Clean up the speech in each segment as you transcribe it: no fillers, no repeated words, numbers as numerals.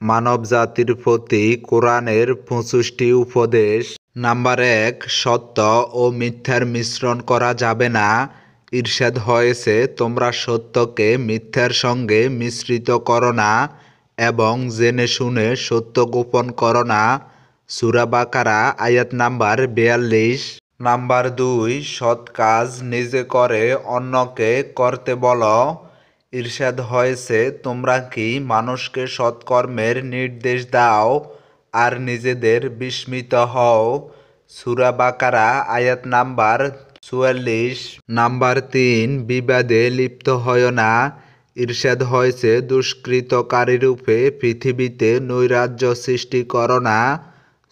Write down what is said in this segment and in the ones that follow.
মানবজাতির প্রতি কোরআনের ২৫টি উপদেশ। নাম্বার ১, সত্য ও মিথ্যার মিশ্রণ করা যাবে না। ইরশাদ হয়েছে, তোমরা সত্যকে মিথ্যার সঙ্গে মিশ্রিত করো না এবং জেনে শুনে সত্য গোপন করো না। সূরা বাকারা আয়াত নাম্বার ৪২। নাম্বার ২, সৎ কাজ নিজে করে অন্যকে করতে বলো। ইরশাদ হয়েছে, তোমরা কি মানুষকে সৎকর্মের নির্দেশ দাও আর নিজেদের বিস্মিত হও। সূরা বাকারা আয়াত নাম্বার ৪৪। নাম্বার ৩, বিবাদে লিপ্ত হয় না। ইরশাদ হয়েছে, দুষ্কৃতকারীরূপে পৃথিবীতে নৈরাজ্য সৃষ্টি করো না।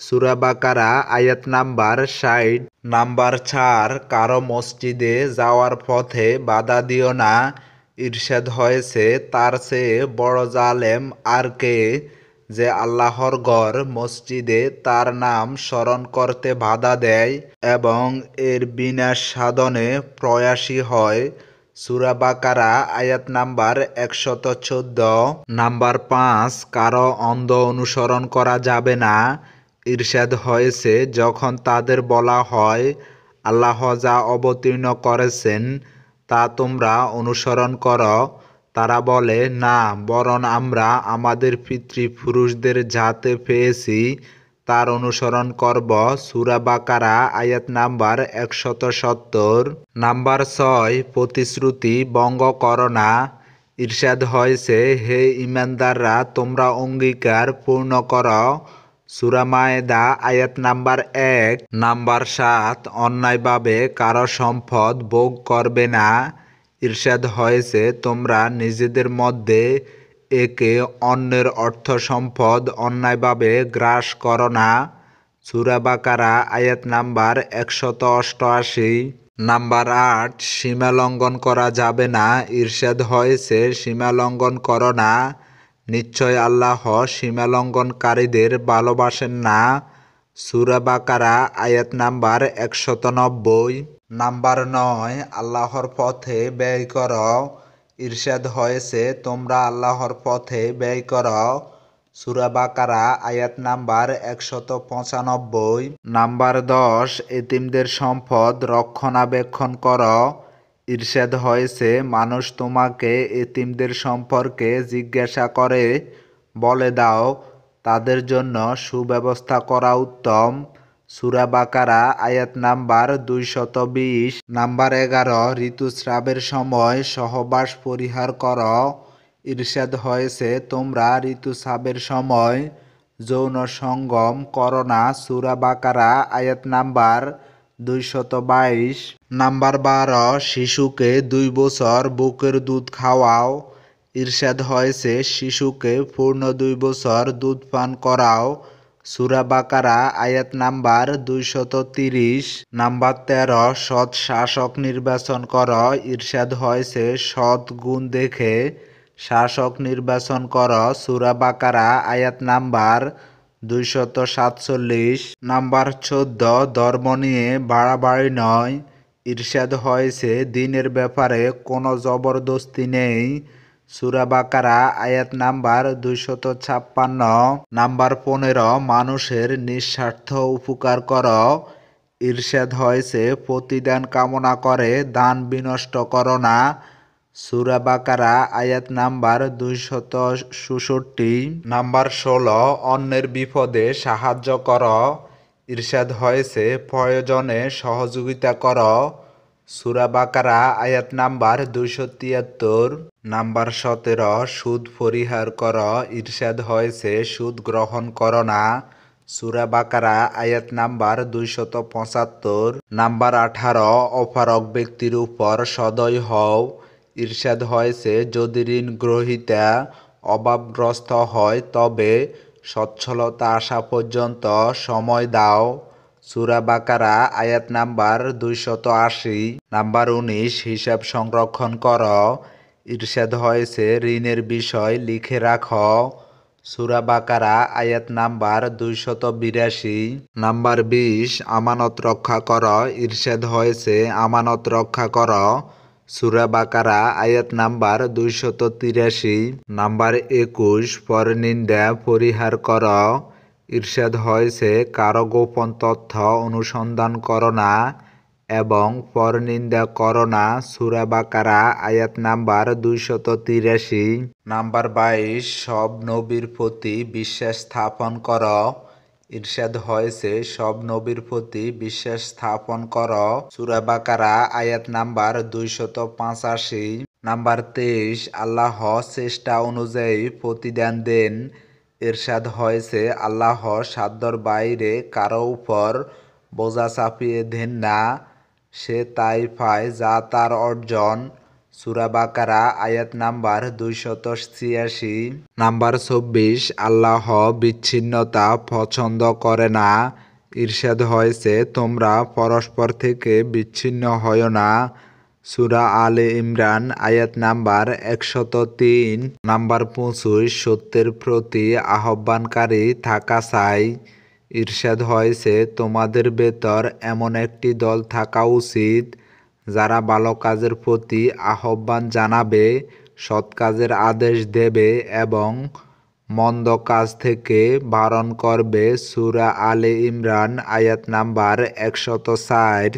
সূরা বাকারা আয়াত নাম্বার ৬০। নাম্বার ৪, কারো মসজিদে যাওয়ার পথে বাধা দিও না। ইরশাদ হয়েছে, তার চেয়ে বড় জালেম আর কে, যে আল্লাহর ঘর মসজিদে তার নাম স্মরণ করতে বাধা দেয় এবং এর বিনাশ সাধনে প্রয়াসী হয়। সূরা বাকারা আয়াত নাম্বার ১১৪। নাম্বার ৫, কারো অন্ধ অনুসরণ করা যাবে না। ইরশাদ হয়েছে, যখন তাদের বলা হয় আল্লাহ যা অবতীর্ণ করেছেন তা তোমরা অনুসরণ করো, তারা বলে, না, বরং আমরা আমাদের পিতৃপুরুষদের যাতে পেয়েছি তার অনুসরণ করব। সূরা বাকারা আয়াত নাম্বার ১৭০। নাম্বার ৬, প্রতিশ্রুতি ভঙ্গ করো না। ইরশাদ হয়েছে, হে ঈমানদাররা, তোমরা অঙ্গীকার পূর্ণ করো। সূরা মায়েদা আয়াত নাম্বার ১। নাম্বার ৭, অন্যায়ভাবে কারো সম্পদ ভোগ করবে না। ইরশাদ হয়েছে, তোমরা নিজেদের মধ্যে একে অন্যের অর্থ সম্পদ অন্যায়ভাবে গ্রাস করো না। সূরা বাকারা আয়াত নাম্বার ১৮৮। নাম্বার ৮, সীমা লঙ্ঘন করা যাবে না। ইরশাদ হয়েছে, সীমা লঙ্ঘন করো না। নিশ্চয় আল্লাহ সীমা লঙ্ঘনকারীদের ভালোবাসেন না। সূরা বাকারা আয়াত নাম্বার ১৯০। নাম্বার ৯, আল্লাহর পথে ব্যয় করো। ইরশাদ হয়েছে, তোমরা আল্লাহর পথে ব্যয় করো। সূরা বাকারা আয়াত নাম্বার ১৯৫। নাম্বার ১০, এতিমদের সম্পদ রক্ষণাবেক্ষণ করো। ইরশাদ হয়েছে, মানুষ তোমাকে এতিমদের সম্পর্কে জিজ্ঞাসা করে, বলে দাও, তাদের জন্য সুব্যবস্থা করা উত্তম। সূরা বাকারা আয়াত নাম্বার ২২০। নাম্বার ১১, ঋতুস্রাবের সময় সহবাস পরিহার করো। ইরশাদ হয়েছে, তোমরা ঋতুস্রাবের সময় যৌন সঙ্গম করো না। সূরা বাকারা আয়াত নাম্বার ২২২। নাম্বার ১২, শিশুকে ২ বছর বুকের দুধ খাওয়াও। ইরশাদ হয়েছে, শিশুকে পূর্ণ ২ বছর দুধ পান করাও। সূরা বাকারা আয়াত নাম্বার ২৩০। নাম্বার ১৩, সৎ শাসক নির্বাচন করো। ইরশাদ হয়েছে, সৎ গুণ দেখে শাসক নির্বাচন করো। সূরা বাকারা আয়াত নাম্বার ২৪৭। নাম্বার ১৪, ধর্ম নিয়ে বাড়াবাড়ি নয়। ইরশাদ হয়েছে, দ্বীনের ব্যাপারে কোনো জবরদস্তি নেই। সূরা বাকারা আয়াত নাম্বার ২৫৬। নাম্বার ১৫, মানুষের নিঃস্বার্থ উপকার করো। ইরশাদ হয়েছে, প্রতিদান কামনা করে দান বিনষ্ট করো না। সূরা বাকারা আয়াত নাম্বার ২৬৬। নাম্বার ১৬, অন্যের বিপদে সাহায্য করো। ইরশাদ হয়েছে, প্রয়োজনে সহযোগিতা করো। সূরা বাকারা আয়াত নাম্বার ২৭৩। নাম্বার ১৭, সুদ পরিহার করো। ইরশাদ হয়েছে, সুদ গ্রহণ করো না। সূরা বাকারা আয়াত নাম্বার ২৭৫। নাম্বার ১৮, অপারগ ব্যক্তির উপর সদয় হও। ইরশাদ হয়েছে, যদি ঋণ গ্রহীতা অভাবগ্রস্ত হয় তবে সচ্ছলতা আসা পর্যন্ত সময় দাও। সূরা বাকারা আয়াত নাম্বার ২৮০। নাম্বার ১৯, হিসাব সংরক্ষণ করো। ইরশাদ হয়েছে, ঋণের বিষয় লিখে রাখো। সূরা বাকারা আয়াত নাম্বার ২৮২। নাম্বার ২০, আমানত রক্ষা করো। ইরশাদ হয়েছে, আমানত রক্ষা করো। সূরা বাকারা আয়াত নাম্বার 283। নাম্বার 21, পরনিন্দা পরিহার কর। ইরশাদ হয়েছে কারো গোপন তথ্য অনুসন্ধান করো না এবং পরনিন্দা করো না। সূরা বাকারা আয়াত নাম্বার 283। নাম্বার 22, সব নবীর প্রতি বিশ্বাস স্থাপন কর। ইরশাদ হয়েছে সব নবীর প্রতি বিশ্বাস স্থাপন কর। সূরা বাকারা আয়াত নাম্বার 285। নাম্বার 23, আল্লাহ চেষ্টা অনুযায়ী প্রতিদান দেন। ইরশাদ হয়েছে আল্লাহ সাধ্যর বাইরে কারো উপর বোঝা চাপিয়ে দেন না, সে তাই পায় যা তার অর্জন। সূরা বাকারা আয়াত নাম্বার 286। নাম্বার 24, আল্লাহ বিচ্ছিন্নতা পছন্দ করে না। ইরশাদ হয়েছে তোমরা পরস্পর থেকে বিচ্ছিন্ন হয় না। সূরা আলে ইমরান আয়াত নাম্বার 103। নাম্বার 25, সত্যের প্রতি আহ্বানকারী থাকা চাই। ইরশাদ হয়েছে তোমাদের ভেতর এমন একটি দল থাকা উচিত যারা ভালো কাজের প্রতি আহ্বান জানাবে, সৎ কাজের আদেশ দেবে এবং মন্দ কাজ থেকে বারণ করবে। সূরা আলে ইমরান আয়াত নাম্বার 104।